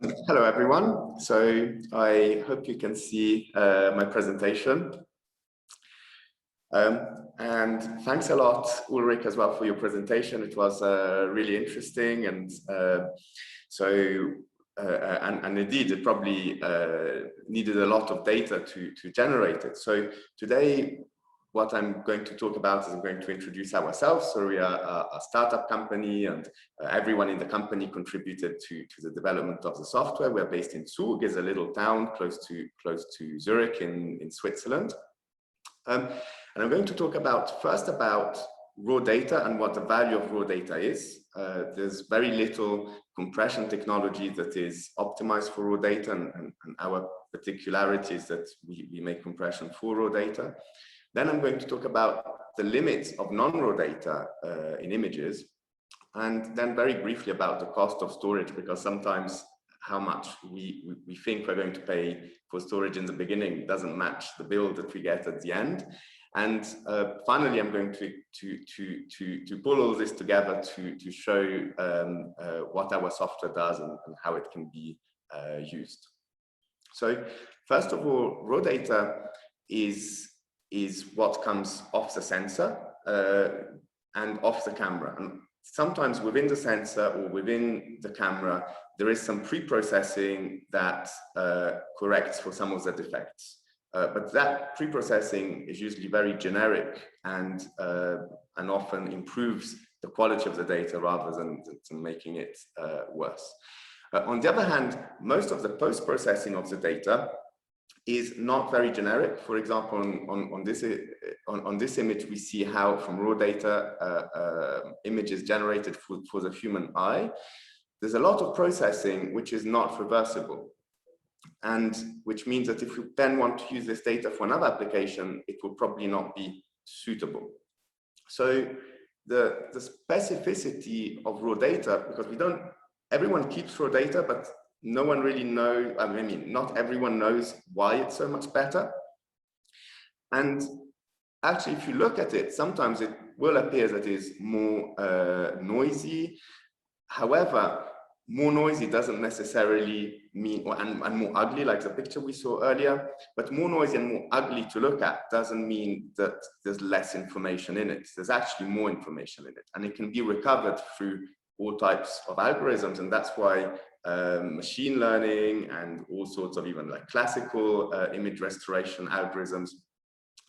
Hello, everyone. So I hope you can see my presentation. And thanks a lot, Ulrich, as well for your presentation. It was really interesting, and indeed, it probably needed a lot of data to generate it. So today, what I'm going to talk about is I'm going to introduce ourselves. So we are a startup company, and everyone in the company contributed to the development of the software. We're based in Zug, is a little town close to Zurich in Switzerland. And I'm going to talk first about raw data and what the value of raw data is. There's very little compression technology that is optimized for raw data, and our particularity is that we make compression for raw data. Then I'm going to talk about the limits of non-raw data in images, and then very briefly about the cost of storage, because sometimes how much we think we're going to pay for storage in the beginning doesn't match the bill that we get at the end. And finally, I'm going to pull all this together to show what our software does and how it can be used. So first of all, raw data is what comes off the sensor and off the camera. And sometimes within the sensor or within the camera, there is some pre-processing that corrects for some of the defects. But that pre-processing is usually very generic and often improves the quality of the data rather than making it worse. On the other hand, most of the post-processing of the data is not very generic. For example, on this image, we see how from raw data images generated for the human eye, there's a lot of processing which is not reversible. And which means that if you then want to use this data for another application, it will probably not be suitable. So the specificity of raw data, because everyone keeps raw data, but no one really knows, I mean, not everyone knows why it's so much better. And actually, if you look at it, sometimes it will appear that it's more noisy. However, more noisy doesn't necessarily mean, and more ugly, like the picture we saw earlier, but more noisy and more ugly to look at doesn't mean that there's less information in it. There's actually more information in it, and it can be recovered through all types of algorithms, and that's why machine learning and all sorts of even like classical image restoration algorithms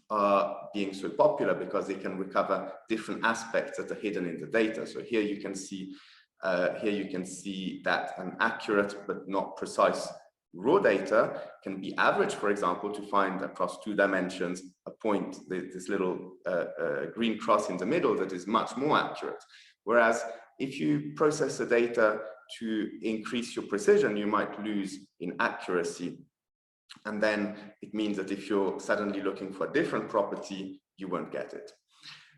are being so popular, because they can recover different aspects that are hidden in the data. So here you can see that an accurate but not precise raw data can be averaged, for example, to find across 2 dimensions a point, this little green cross in the middle, that is much more accurate. Whereas if you process the data to increase your precision, you might lose in accuracy. And then it means that if you're suddenly looking for a different property, you won't get it.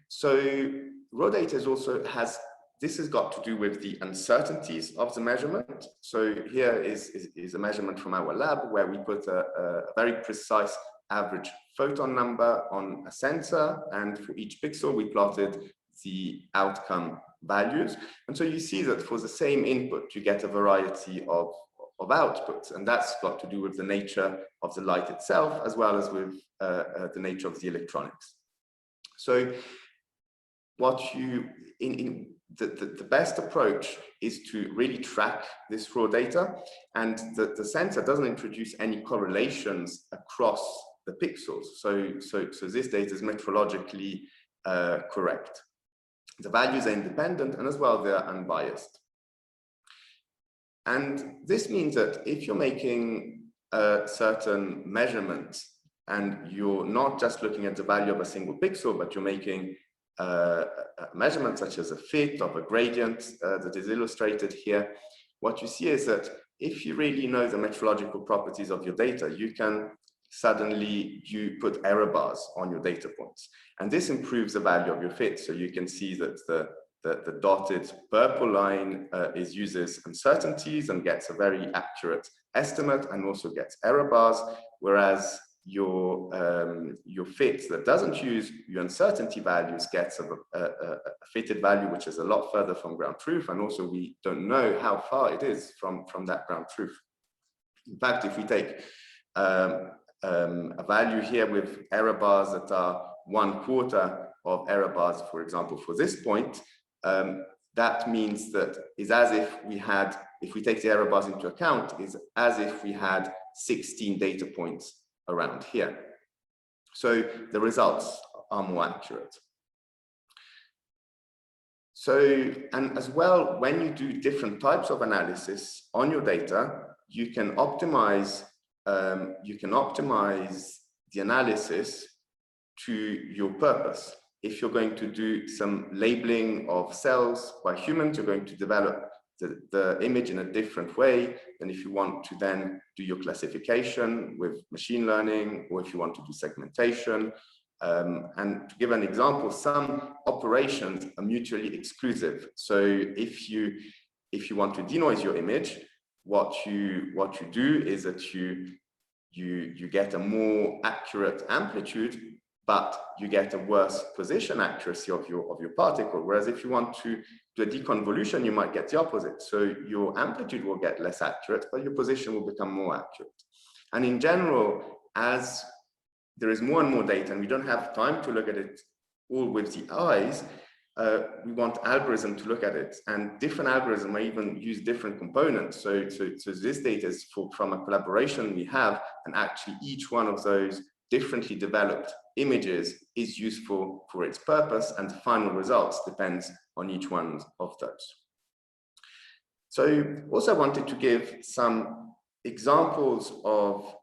So raw data this has got to do with the uncertainties of the measurement. So here is a measurement from our lab where we put a very precise average photon number on a sensor, and for each pixel we plotted the outcome values. And so you see that for the same input, you get a variety of outputs, and that's got to do with the nature of the light itself, as well as with the nature of the electronics. So the best approach is to really track this raw data, and the sensor doesn't introduce any correlations across the pixels. So this data is metrologically correct. The values are independent, and as well, they are unbiased. And this means that if you're making a certain measurement, and you're not just looking at the value of a single pixel, but you're making a measurement such as a fit of a gradient that is illustrated here, what you see is that if you really know the metrological properties of your data, you can suddenly put error bars on your data points. And this improves the value of your fit. So you can see that the dotted purple line uses uncertainties and gets a very accurate estimate, and also gets error bars, whereas your fit that doesn't use your uncertainty values gets a fitted value which is a lot further from ground truth, and also we don't know how far it is from that ground truth. In fact, if we take a value here with error bars that are 1/4 of error bars, for example, for this point, that means that is as if we had, if we take the error bars into account, is as if we had 16 data points around here. So the results are more accurate. So, and as well, when you do different types of analysis on your data, you can optimize the analysis to your purpose. If you're going to do some labeling of cells by humans, you're going to develop the image in a different way than if you want to then do your classification with machine learning, or if you want to do segmentation. And to give an example, some operations are mutually exclusive. So if you want to denoise your image, what you do is that you get a more accurate amplitude, but you get a worse position accuracy of your particle. Whereas if you want to do a deconvolution, you might get the opposite. So your amplitude will get less accurate, but your position will become more accurate. And in general, as there is more and more data, and we don't have time to look at it all with the eyes, we want algorithm to look at it, and different algorithms may even use different components. So this data is from a collaboration we have, and actually each one of those differently developed images is useful for its purpose, and the final results depends on each one of those. So also wanted to give some examples of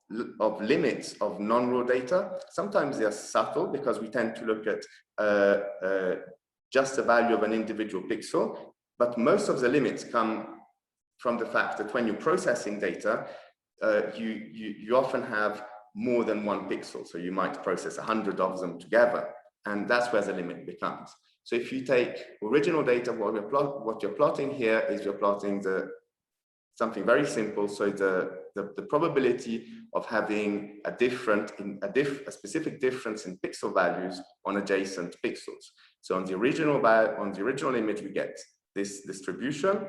limits of non-raw data. Sometimes they are subtle because we tend to look at just the value of an individual pixel, but most of the limits come from the fact that when you're processing data, you often have more than one pixel. So you might process 100 of them together, and that's where the limit becomes. So if you take original data, what you're plotting here is you're plotting something very simple. So the probability of having a specific difference in pixel values on adjacent pixels. So on the original image, we get this distribution.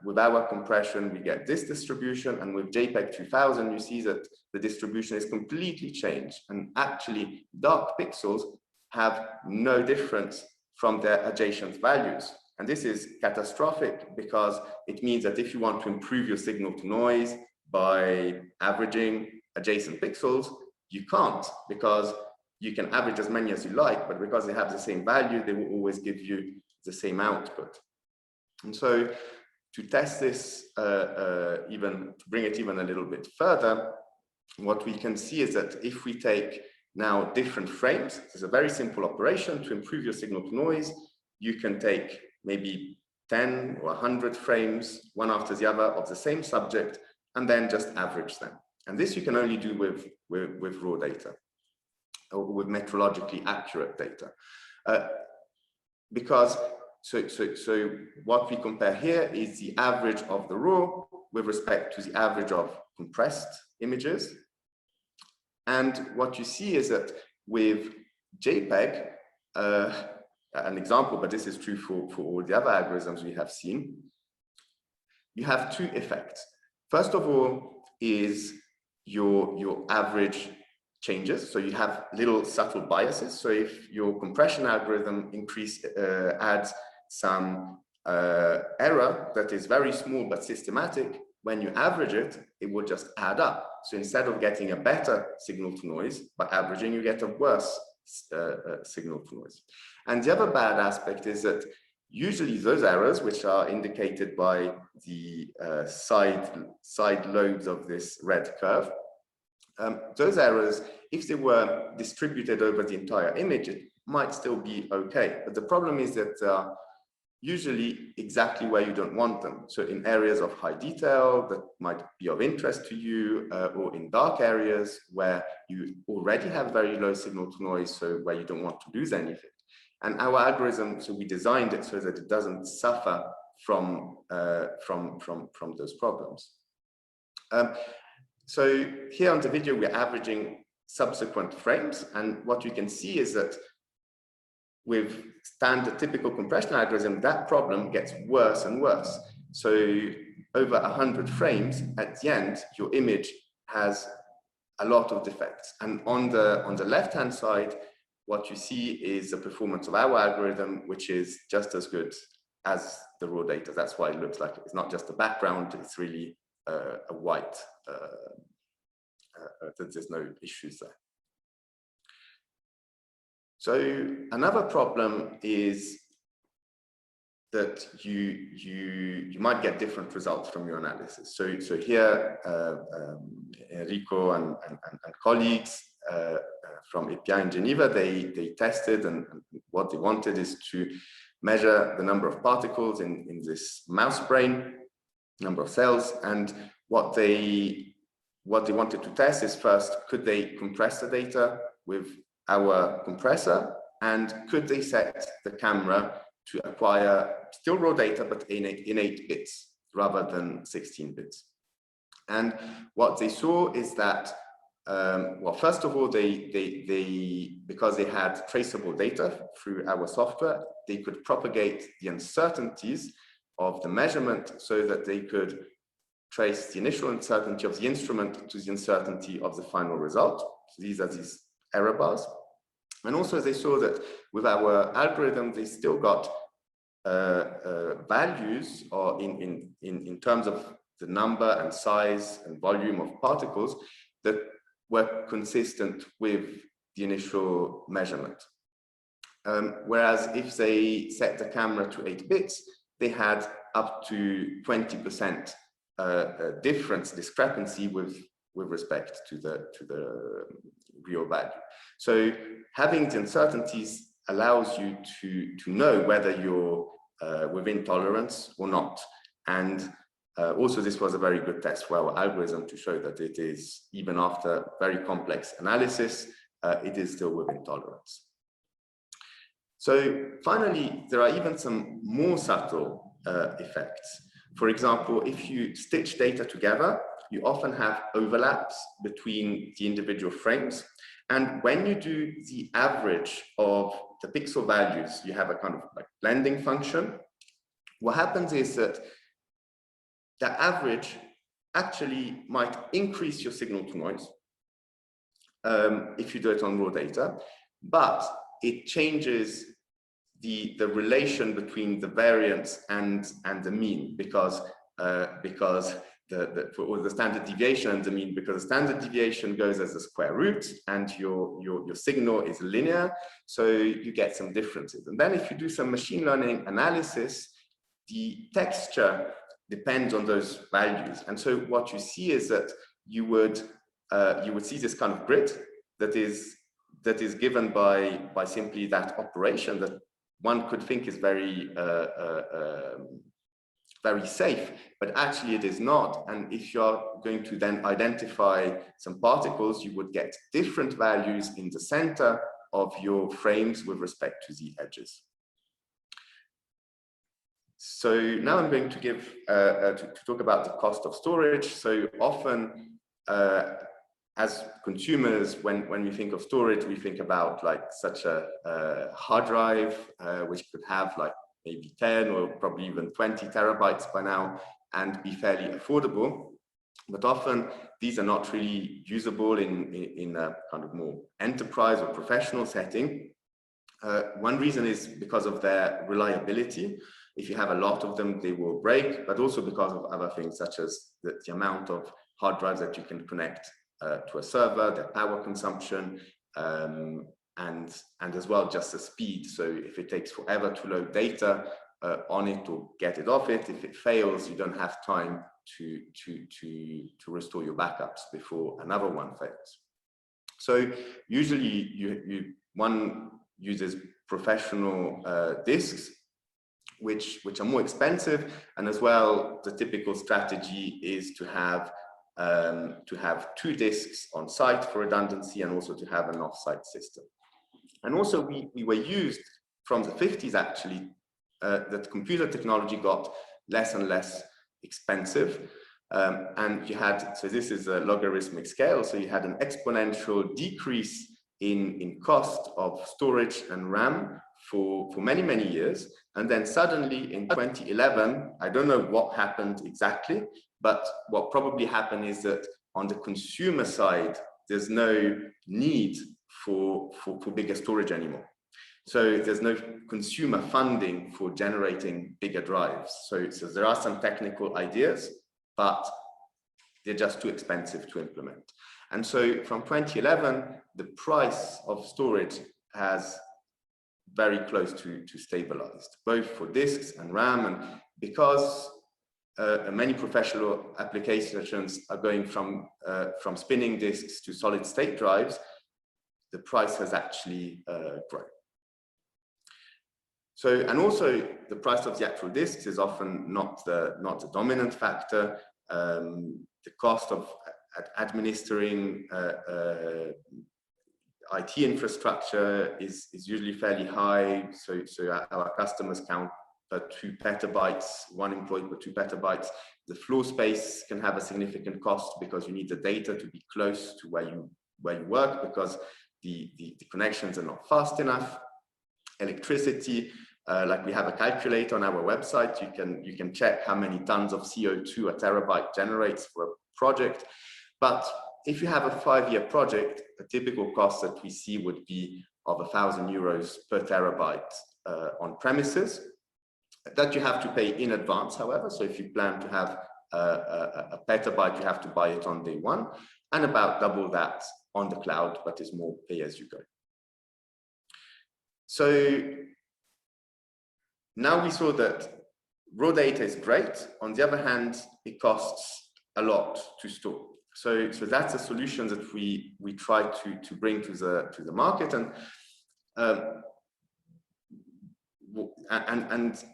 With our compression, we get this distribution, and with JPEG 2000, you see that the distribution is completely changed, and actually dark pixels have no difference from their adjacent values. And this is catastrophic because it means that if you want to improve your signal to noise by averaging adjacent pixels, you can't, because you can average as many as you like, but because they have the same value, they will always give you the same output. And so to test this, to bring it even a little bit further, what we can see is that if we take now different frames, it's a very simple operation to improve your signal to noise. You can take maybe 10 or 100 frames, one after the other, of the same subject, and then just average them. And this you can only do with raw data, or with metrologically accurate data. Because so what we compare here is the average of the raw with respect to the average of compressed images. And what you see is that with JPEG, an example, but this is true for all the other algorithms we have seen, you have two effects. First of all is your average changes. So you have little subtle biases. So if your compression algorithm adds some error that is very small but systematic, when you average it, it will just add up. So instead of getting a better signal to noise by averaging, you get a worse signal to noise. And the other bad aspect is that usually those errors, which are indicated by the side lobes of this red curve, those errors, if they were distributed over the entire image, it might still be okay. But the problem is that usually exactly where you don't want them. So in areas of high detail that might be of interest to you, or in dark areas where you already have very low signal to noise, so where you don't want to lose anything. And our algorithm, so we designed it so that it doesn't suffer from those problems. So here on the video, we're averaging subsequent frames. And what you can see is that with standard typical compression algorithm, that problem gets worse and worse. So over 100 frames, at the end, your image has a lot of defects. And on the left-hand side, what you see is the performance of our algorithm, which is just as good as the raw data. That's why it looks like it's not just a background, it's really a white, there's no issues there. So another problem is that you might get different results from your analysis. So here, Enrico and colleagues from API in Geneva, they tested, and what they wanted is to measure the number of particles in this mouse brain, number of cells, and what they wanted to test is first, could they compress the data with our compressor, and could they set the camera to acquire still raw data, but in 8 bits rather than 16 bits. And what they saw is that, well, first of all, because they had traceable data through our software, they could propagate the uncertainties of the measurement so that they could trace the initial uncertainty of the instrument to the uncertainty of the final result. So these are these error bars. And also they saw that with our algorithm, they still got values, or in terms of the number and size and volume of particles that were consistent with the initial measurement. Whereas if they set the camera to 8 bits, they had up to 20% discrepancy with respect to the real value. So having the uncertainties allows you to know whether you're within tolerance or not. And also this was a very good test for our algorithm to show that it is, even after very complex analysis, it is still within tolerance. So finally, there are even some more subtle effects. For example, if you stitch data together, you often have overlaps between the individual frames. And when you do the average of the pixel values, you have a kind of like blending function. What happens is that the average actually might increase your signal to noise if you do it on raw data, but it changes the relation between the variance and the mean, because for the standard deviation and the mean, because the standard deviation goes as a square root and your signal is linear, so you get some differences. And then if you do some machine learning analysis, the texture depends on those values. And so what you see is that you would see this kind of grid that is given by simply that operation that one could think is very safe, but actually it is not. And if you're going to then identify some particles, you would get different values in the center of your frames with respect to the edges. So now I'm going to give to talk about the cost of storage. So often, as consumers, when we think of storage, we think about like such a hard drive, which could have like maybe 10 or probably even 20 terabytes by now and be fairly affordable. But often these are not really usable in a kind of more enterprise or professional setting. One reason is because of their reliability. If you have a lot of them, they will break, but also because of other things such as the amount of hard drives that you can connect to a server, their power consumption, and as well just the speed. So if it takes forever to load data on it or get it off it, if it fails, you don't have time to restore your backups before another one fails. So usually one uses professional disks, which are more expensive, and as well the typical strategy is to have 2 disks on site for redundancy, and also to have an off-site system. And also we were used from the 50s actually, that computer technology got less and less expensive. And you had, so this is a logarithmic scale, so you had an exponential decrease in cost of storage and RAM for many, many years. And then suddenly in 2011, I don't know what happened exactly, but what probably happened is that on the consumer side, there's no need for bigger storage anymore. So there's no consumer funding for generating bigger drives. So there are some technical ideas, but they're just too expensive to implement. And so from 2011, the price of storage has very close to stabilized, both for disks and RAM. And because many professional applications are going from spinning disks to solid state drives, the price has actually grown. So, and also the price of the actual disks is often not the dominant factor. The cost of administering IT infrastructure is usually fairly high. So our customers count 2 petabytes, one employee per 2 petabytes. The floor space can have a significant cost because you need the data to be close to where you work, because the connections are not fast enough. Electricity, like we have a calculator on our website, you can check how many tons of CO2 a terabyte generates for a project. But if you have a 5-year project, a typical cost that we see would be of €1,000 per terabyte on premises, that you have to pay in advance, however. So if you plan to have a petabyte, you have to buy it on day one, and about double that on the cloud, but is more pay as you go. So now we saw that raw data is great. On the other hand, it costs a lot to store. So that's a solution that we try to bring to the market, and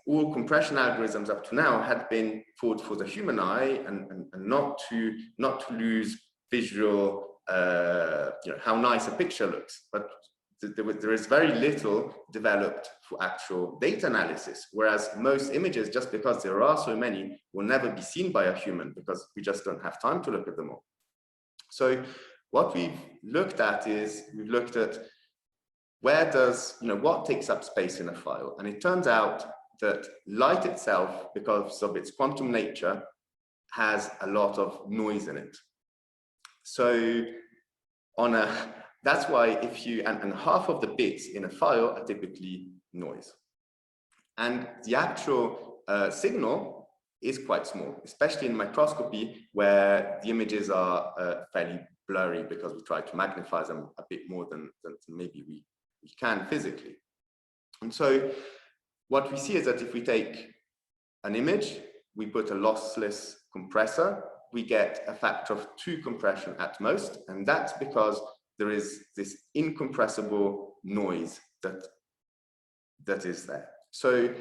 all compression algorithms up to now had been thought for the human eye and not to lose visual, how nice a picture looks, but there is very little developed for actual data analysis, whereas most images, just because there are so many, will never be seen by a human because we just don't have time to look at them all. So what we've looked at is we've looked at where does, what takes up space in a file. And it turns out that light itself, because of its quantum nature, has a lot of noise in it. So that's why if you, and half of the bits in a file are typically noise. And the actual signal is quite small, especially in microscopy, where the images are fairly blurry because we try to magnify them a bit more than maybe we can physically. And so what we see is that if we take an image, we put a lossless compressor, we get a factor of 2 compression at most, and that's because there is this incompressible noise that is there. So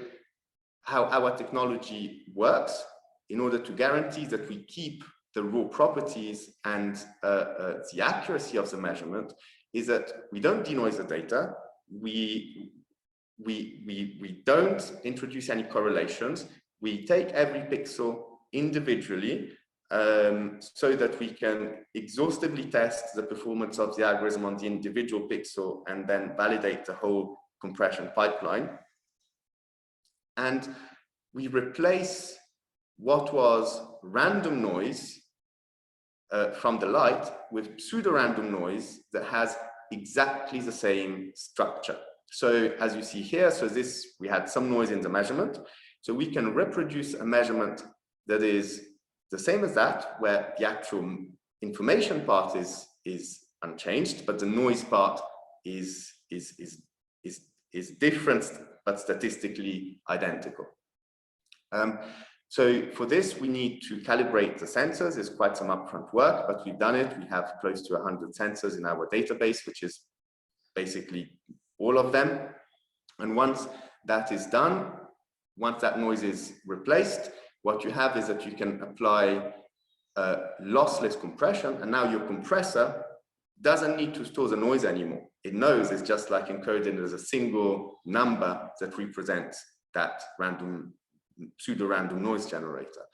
how our technology works, in order to guarantee that we keep the raw properties and the accuracy of the measurement, is that we don't denoise the data, we don't introduce any correlations, we take every pixel individually, so that we can exhaustively test the performance of the algorithm on the individual pixel and then validate the whole compression pipeline. And we replace what was random noise from the light with pseudo-random noise that has exactly the same structure. So as you see here, so this, we had some noise in the measurement. So we can reproduce a measurement that is the same as that, where the actual information part is unchanged, but the noise part is different, but statistically identical. So for this, we need to calibrate the sensors. It's quite some upfront work, but we've done it. We have close to 100 sensors in our database, which is basically all of them. And once that is done, once that noise is replaced, what you have is that you can apply lossless compression, and now your compressor doesn't need to store the noise anymore. It knows it's just like encoded as a single number that represents that random, pseudo-random noise generator.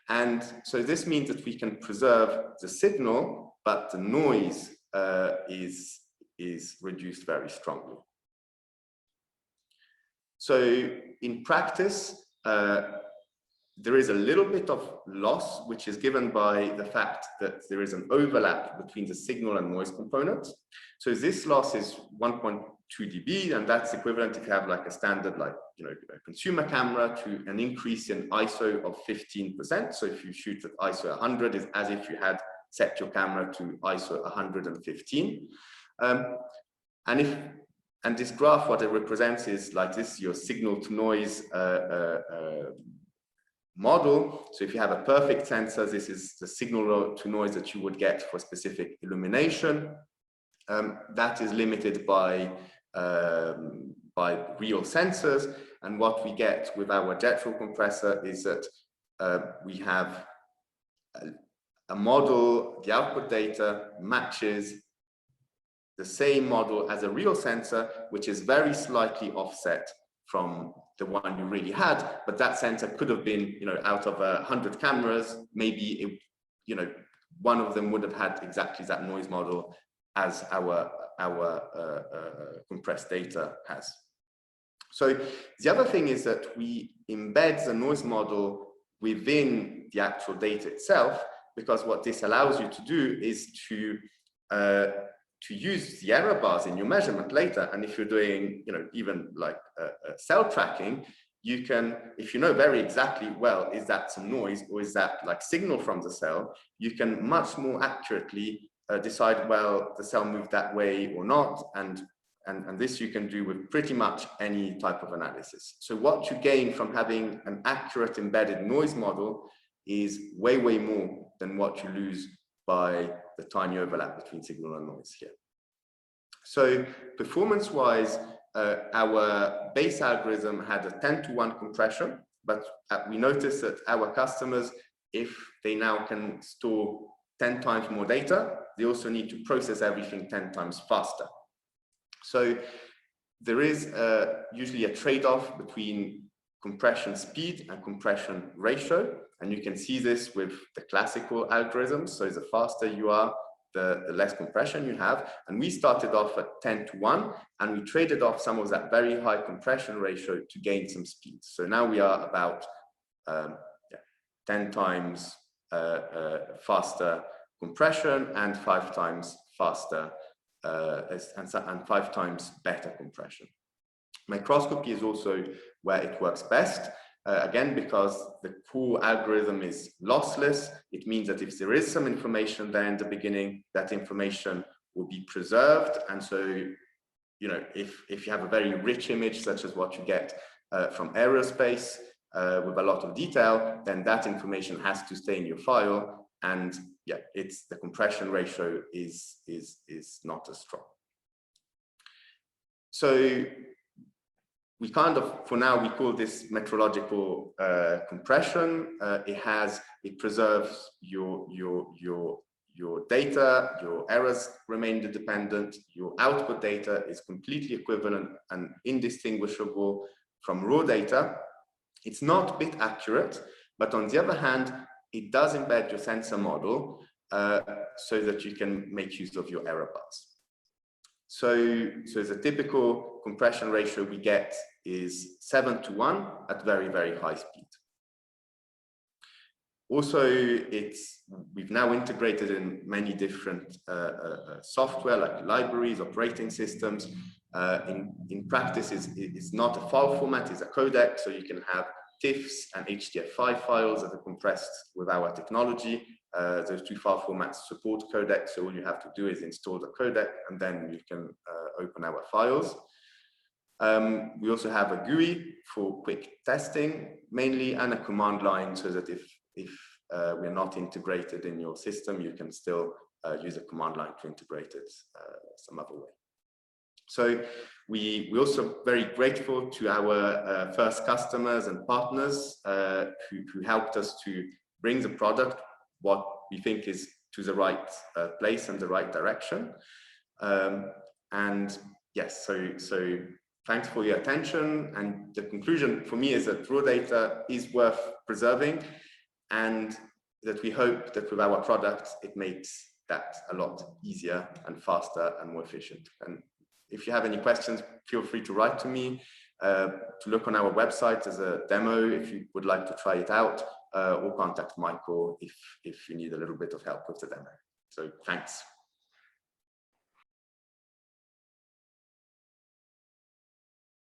And so this means that we can preserve the signal, but the noise is reduced very strongly. So in practice, there is a little bit of loss, which is given by the fact that there is an overlap between the signal and noise components. So this loss is 1.2 dB, and that's equivalent if you have like a standard, like, you know, a consumer camera, to an increase in ISO of 15%. So if you shoot at ISO 100, it's as if you had set your camera to ISO 115. And this graph, what it represents is like this, your signal to noise model. So if you have a perfect sensor, this is the signal to noise that you would get for specific illumination. That is limited by real sensors. And what we get with our Jetraw compressor is that we have a model, the output data matches the same model as a real sensor, which is very slightly offset from the one you really had, but that sensor could have been, you know, out of 100 cameras, maybe it, you know, one of them would have had exactly that noise model as our compressed data has. So the other thing is that we embed the noise model within the actual data itself, because what this allows you to do is to use the error bars in your measurement later. And if you're doing, you know, even like cell tracking, you can, if you know very exactly, well, is that some noise or is that like signal from the cell, you can much more accurately decide, well, the cell moved that way or not. And this you can do with pretty much any type of analysis. So what you gain from having an accurate embedded noise model is way, way more than what you lose by the tiny overlap between signal and noise here. So performance-wise, our base algorithm had a 10-to-1 compression, but we noticed that our customers, if they now can store 10 times more data, they also need to process everything 10 times faster. So there is usually a trade-off between compression speed and compression ratio. And you can see this with the classical algorithms. So the faster you are, the less compression you have. And we started off at 10-to-1, and we traded off some of that very high compression ratio to gain some speed. So now we are about 10 times faster compression and 5 times faster and 5 times better compression. Microscopy is also where it works best. Again, because the core algorithm is lossless, it means that if there is some information there in the beginning, that information will be preserved. And so, you know, if you have a very rich image, such as what you get from aerospace with a lot of detail, then that information has to stay in your file. And yeah, it's the compression ratio is not as strong. So we kind of, for now, we call this metrological compression. It preserves your data, your errors remain independent, your output data is completely equivalent and indistinguishable from raw data. It's not bit accurate, but on the other hand, it does embed your sensor model so that you can make use of your error bars. So the typical compression ratio we get is 7-to-1 at very, very high speed. Also, we've now integrated in many different software like libraries, operating systems. In practice, it's not a file format, it's a codec, so you can have TIFFs and HDF5 files that are compressed with our technology. Those two file formats support codecs, so all you have to do is install the codec and then you can open our files. We also have a GUI for quick testing mainly, and a command line so that if we're not integrated in your system, you can still use a command line to integrate it some other way. So we're also very grateful to our first customers and partners who helped us to bring the product what we think is to the right place and the right direction. And yes, so thanks for your attention. And the conclusion for me is that raw data is worth preserving. and that we hope that with our product, it makes that a lot easier and faster and more efficient. And if you have any questions, feel free to write to me, to look on our website as a demo if you would like to try it out, or contact Michael if you need a little bit of help with the demo. So thanks.